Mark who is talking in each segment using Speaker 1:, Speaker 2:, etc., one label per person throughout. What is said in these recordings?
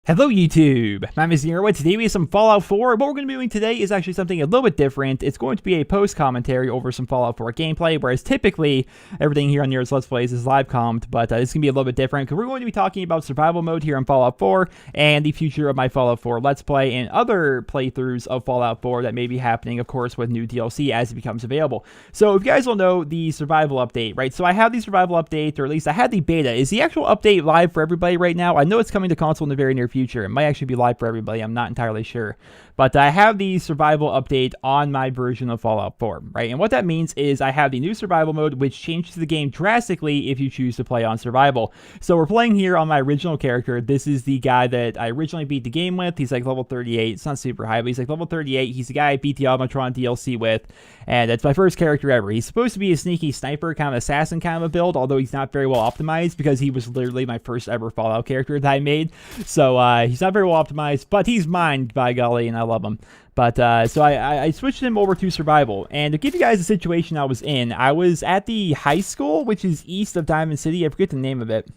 Speaker 1: Hello YouTube, my name is Nero. Today we have some Fallout 4. What we're going to be doing today is actually something a little bit different. It's going to be a post commentary over some Fallout 4 gameplay, whereas typically everything here on Nero's Let's Plays is live commed, but this is going to be a little bit different because we're going to be talking about survival mode here on Fallout 4 and the future of my Fallout 4 Let's Play and other playthroughs of Fallout 4 that may be happening, of course, with new DLC as it becomes available. So if you guys will know the survival update, right? So I have the survival update, or at least I had the beta. Is the actual update live for everybody right now? I know it's coming to console in the very near future. It might actually be live for everybody. I'm not entirely sure. But I have the survival update on my version of Fallout 4, right? And what that means is I have the new survival mode, which changes the game drastically if you choose to play on survival. So we're playing here on my original character. This is the guy that I originally beat the game with. He's like level 38. It's not super high, but he's like level 38. He's the guy I beat the Automatron DLC with. And it's my first character ever. He's supposed to be a sneaky sniper, kind of assassin kind of a build, although he's not very well optimized because he was literally my first ever Fallout character that I made. So he's not very well optimized, but he's mine, by golly, and I love him. But so I switched him over to survival. And to give you guys the situation I was in, I was at the high school, which is east of Diamond City. I forget the name of it.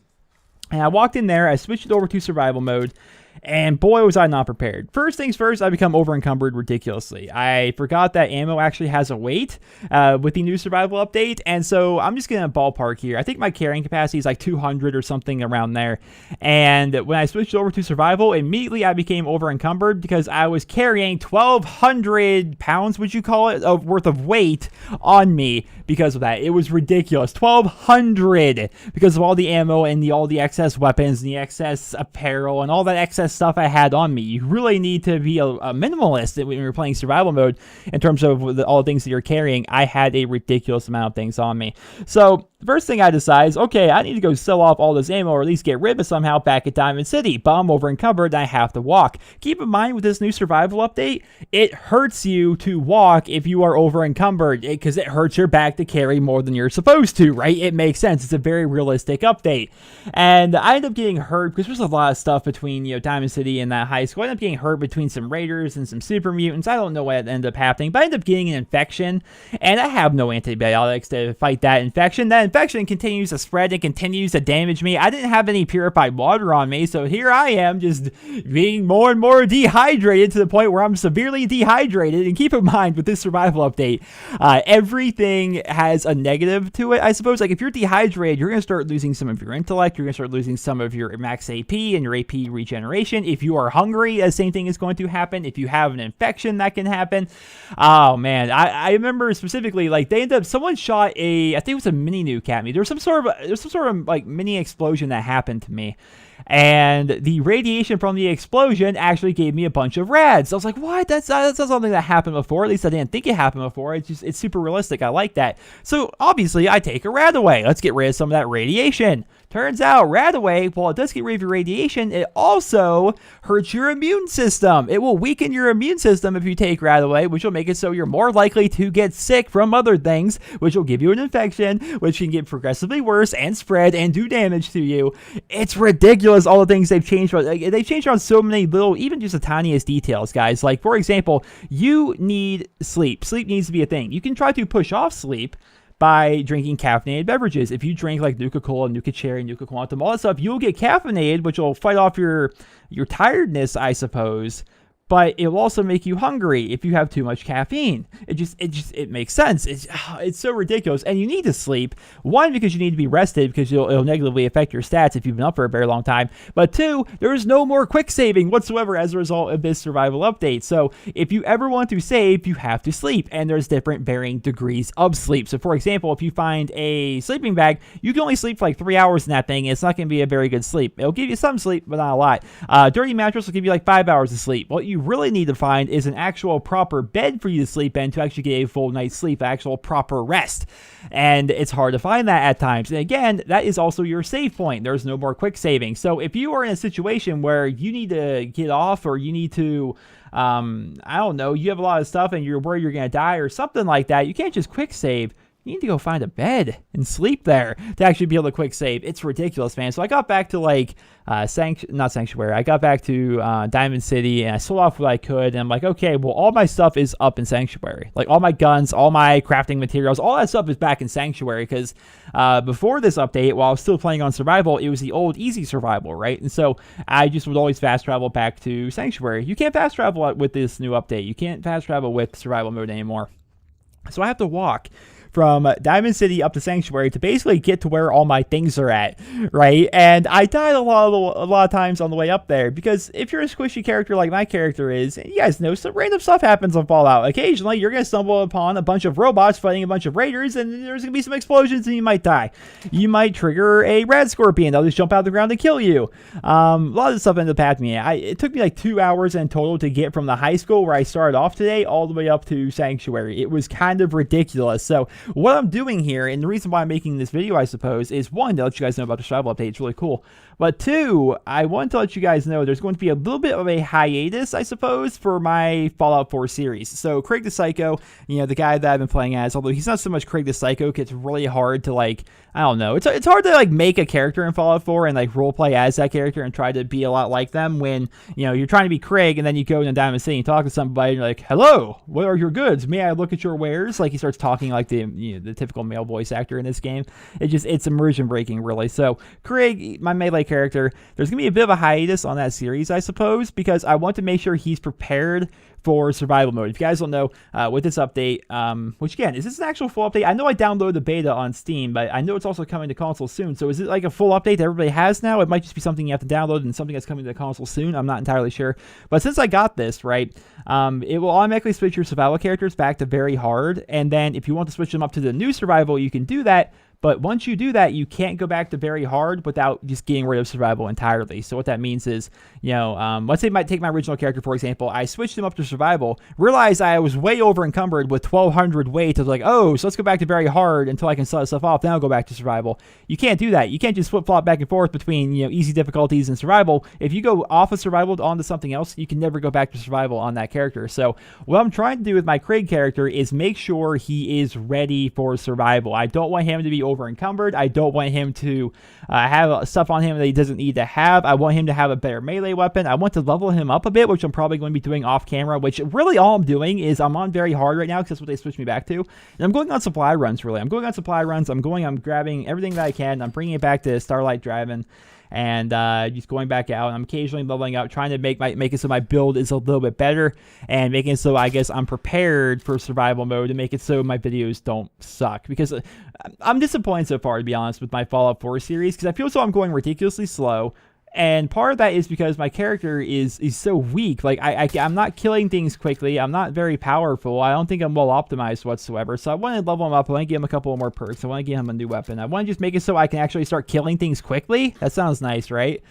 Speaker 1: And I walked in there, I switched it over to survival mode, and boy, was I not prepared. First things first, I become over-encumbered ridiculously. I forgot that ammo actually has a weight with the new survival update, and so I'm just going to ballpark here. I think my carrying capacity is like 200 or something around there, and when I switched over to survival, immediately I became over-encumbered because I was carrying 1,200 pounds, would you call it, worth of weight on me because of that. It was ridiculous. 1,200 because of all the ammo and all the excess weapons and the excess apparel and all that excess stuff I had on me. You really need to be a minimalist when you're playing survival mode in terms of all the things that you're carrying. I had a ridiculous amount of things on me. So the first thing I decide is, okay, I need to go sell off all this ammo or at least get rid of it somehow back at Diamond City. But I'm over encumbered and I have to walk. Keep in mind with this new survival update, it hurts you to walk if you are over encumbered because it hurts your back to carry more than you're supposed to, right? It makes sense. It's a very realistic update. And I ended up getting hurt because there's a lot of stuff between, Diamond City and that high school. I ended up getting hurt between some raiders and some super mutants. I don't know what ended up happening, but I ended up getting an infection, and I have no antibiotics to fight that infection. That infection continues to spread and continues to damage me. I didn't have any purified water on me, so here I am just being more and more dehydrated to the point where I'm severely dehydrated. And keep in mind with this survival update, everything has a negative to it, I suppose. Like if you're dehydrated, you're going to start losing some of your intellect, you're going to start losing some of your max AP and your AP regeneration. If you are hungry, the same thing is going to happen. If you have an infection, that can happen. Oh man, I remember specifically, like they ended up, someone shot I think it was a mini nuke at me. There's some sort of like mini explosion that happened to me. And the radiation from the explosion actually gave me a bunch of rads. I was like, what? That's not something that happened before. At least I didn't think it happened before. It's super realistic. I like that. So obviously I take a rad away. Let's get rid of some of that radiation. Turns out rad away, while it does get rid of your radiation, it also hurts your immune system. It will weaken your immune system if you take rad away, which will make it so you're more likely to get sick from other things, which will give you an infection, which can get progressively worse and spread and do damage to you. It's ridiculous, all the things they've changed. They've changed on so many little, even just the tiniest details, guys. Like, for example, you need sleep. Sleep needs to be a thing. You can try to push off sleep by drinking caffeinated beverages. If you drink like Nuka-Cola, Nuka-Cherry, Nuka-Quantum, all that stuff, you'll get caffeinated, which will fight off your tiredness, I suppose. But it will also make you hungry if you have too much caffeine. It makes sense. It's so ridiculous. And you need to sleep. One, because you need to be rested because it'll negatively affect your stats if you've been up for a very long time. But two, there's no more quick saving whatsoever as a result of this survival update. So if you ever want to save, you have to sleep. And there's different varying degrees of sleep. So for example, if you find a sleeping bag, you can only sleep for like 3 hours in that thing. It's not going to be a very good sleep. It'll give you some sleep, but not a lot. Dirty mattress will give you like 5 hours of sleep. What you really need to find is an actual proper bed for you to sleep in to actually get a full night's sleep, actual proper rest. And it's hard to find that at times. And again, that is also your save point. There's no more quick saving. So if you are in a situation where you need to get off or you need to I don't know, you have a lot of stuff and you're worried you're going to die or something like that, you can't just quick save. you need to go find a bed and sleep there to actually be able to quick save. It's ridiculous, man. So I got back to like not Sanctuary. I got back to Diamond City and I sold off what I could. And I'm like, okay, well, all my stuff is up in Sanctuary. Like all my guns, all my crafting materials, all that stuff is back in Sanctuary because before this update, while I was still playing on Survival, it was the old easy Survival, right? And so I just would always fast travel back to Sanctuary. You can't fast travel with this new update. You can't fast travel with Survival mode anymore. So I have to walk from Diamond City up to Sanctuary to basically get to where all my things are at, right? And I died a lot of times on the way up there because if you're a squishy character like my character is, you guys know some random stuff happens on Fallout. Occasionally, you're going to stumble upon a bunch of robots fighting a bunch of raiders, and there's going to be some explosions, and you might die. You might trigger a red scorpion. They'll just jump out of the ground and kill you. A lot of this stuff ended up happening. It took me like 2 hours in total to get from the high school where I started off today all the way up to Sanctuary. It was kind of ridiculous. So what I'm doing here, and the reason why I'm making this video, I suppose, is one, to let you guys know about the Survival update. It's really cool. But two, I want to let you guys know there's going to be a little bit of a hiatus, I suppose, for my Fallout 4 series. So Krieg the Psycho, you know, the guy that I've been playing as, although he's not so much Krieg the Psycho, it's really hard to, like, I don't know. It's hard to, like, make a character in Fallout 4 and, like, roleplay as that character and try to be a lot like them when, you know, you're trying to be Krieg and then you go into Diamond City and talk to somebody and you're like, hello, what are your goods? May I look at your wares? Like, he starts talking like the typical male voice actor in this game. It's immersion breaking, really. So Krieg, my melee character, there's gonna be a bit of a hiatus on that series, I suppose, because I want to make sure he's prepared for survival mode. If you guys don't know, with this update, which again, is this an actual full update? I know I downloaded the beta on Steam, but I know it's also coming to console soon. So is it like a full update that everybody has now? It might just be something you have to download and something that's coming to the console soon. I'm not entirely sure. But since I got this, right, it will automatically switch your survival characters back to very hard. And then if you want to switch them up to the new survival, you can do that. But once you do that, you can't go back to very hard without just getting rid of survival entirely. So what that means is, you know, let's say I might take my original character, for example. I switched him up to survival, realized I was way over encumbered with 1,200 weight. I was like, oh, so let's go back to very hard until I can sell stuff off. Then I'll go back to survival. You can't do that. You can't just flip-flop back and forth between, you know, easy difficulties and survival. If you go off of survival onto something else, you can never go back to survival on that character. So what I'm trying to do with my Krieg character is make sure he is ready for survival. I don't want him to be over encumbered. I don't want him to have stuff on him that he doesn't need to have. I want him to have a better melee weapon. I want to level him up a bit, which I'm probably going to be doing off camera, which really all I'm doing is I'm on very hard right now because that's what they switched me back to. And I'm going on supply runs, really. I'm grabbing everything that I can. I'm bringing it back to Starlight Driving and just going back out. I'm occasionally leveling up, trying to make it so my build is a little bit better and making it so I guess I'm prepared for survival mode and make it so my videos don't suck, because I'm disappointed so far, to be honest, with my Fallout 4 series, because I feel so I'm going ridiculously slow. And part of that is because my character is so weak. Like, I'm not killing things quickly. I'm not very powerful. I don't think I'm well optimized whatsoever. So I want to level him up. I want to give him a couple more perks. I want to give him a new weapon. I want to just make it so I can actually start killing things quickly. That sounds nice, right?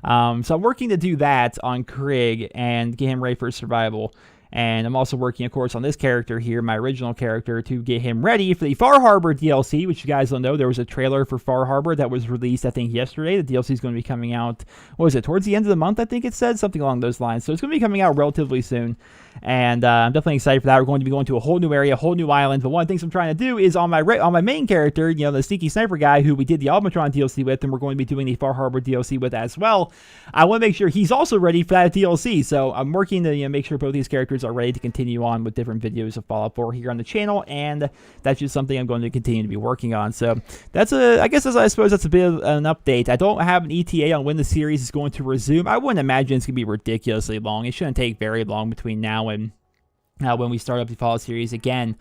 Speaker 1: So I'm working to do that on Krieg and get him ready for survival. And I'm also working, of course, on this character here, my original character, to get him ready for the Far Harbor DLC, which you guys don't know. There was a trailer for Far Harbor that was released, I think, yesterday. The DLC is going to be coming out, what was it, towards the end of the month, I think it said, something along those lines. So it's going to be coming out relatively soon. And I'm definitely excited for that. We're going to be going to a whole new area, a whole new island. But one of the things I'm trying to do is on my main character, you know, the sneaky sniper guy who we did the Albatron DLC with, and we're going to be doing the Far Harbor DLC with as well. I want to make sure he's also ready for that DLC. So I'm working to, you know, make sure both these characters are ready to continue on with different videos of Fallout 4 here on the channel, and that's just something I'm going to continue to be working on. So that's I suppose that's a bit of an update. I don't have an ETA on when the series is going to resume. I wouldn't imagine it's going to be ridiculously long. It shouldn't take very long between now and when we start up the Fallout series again.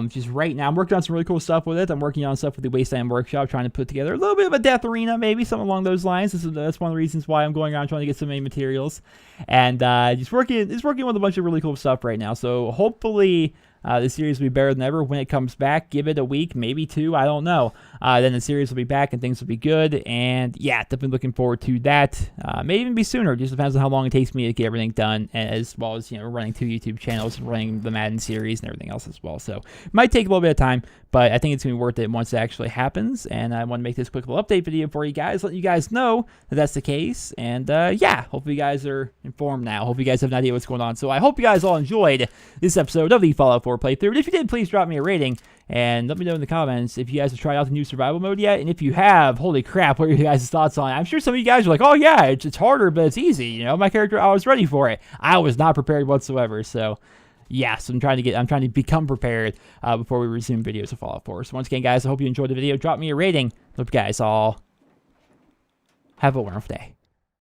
Speaker 1: Just right now, I'm working on some really cool stuff with it. I'm working on stuff with the Wasteland Workshop, trying to put together a little bit of a death arena, maybe something along those lines. That's one of the reasons why I'm going around trying to get so many materials, and just working with a bunch of really cool stuff right now. So hopefully the series will be better than ever when it comes back. Give it a week, maybe two, I don't know. Then the series will be back and things will be good. And yeah, definitely looking forward to that. May even be sooner. Just depends on how long it takes me to get everything done, as well as, you know, running 2 YouTube channels and running the Madden series and everything else as well. So it might take a little bit of time, but I think it's going to be worth it once it actually happens. And I want to make this quick little update video for you guys, let you guys know that that's the case. And yeah, hopefully you guys are informed now. Hope you guys have an idea what's going on. So I hope you guys all enjoyed this episode of the Fallout 4 4 playthrough. But if you did, please drop me a rating and let me know in the comments if you guys have tried out the new survival mode yet. And if you have, holy crap, what are your guys' thoughts on it? I'm sure some of you guys are like, oh yeah, it's harder, but it's easy. You know, my character, I was ready for it. I was not prepared whatsoever. So yes, I'm trying to become prepared before we resume videos of Fallout 4. So once again, guys, I hope you enjoyed the video. Drop me a rating. Hope you guys all have a wonderful day.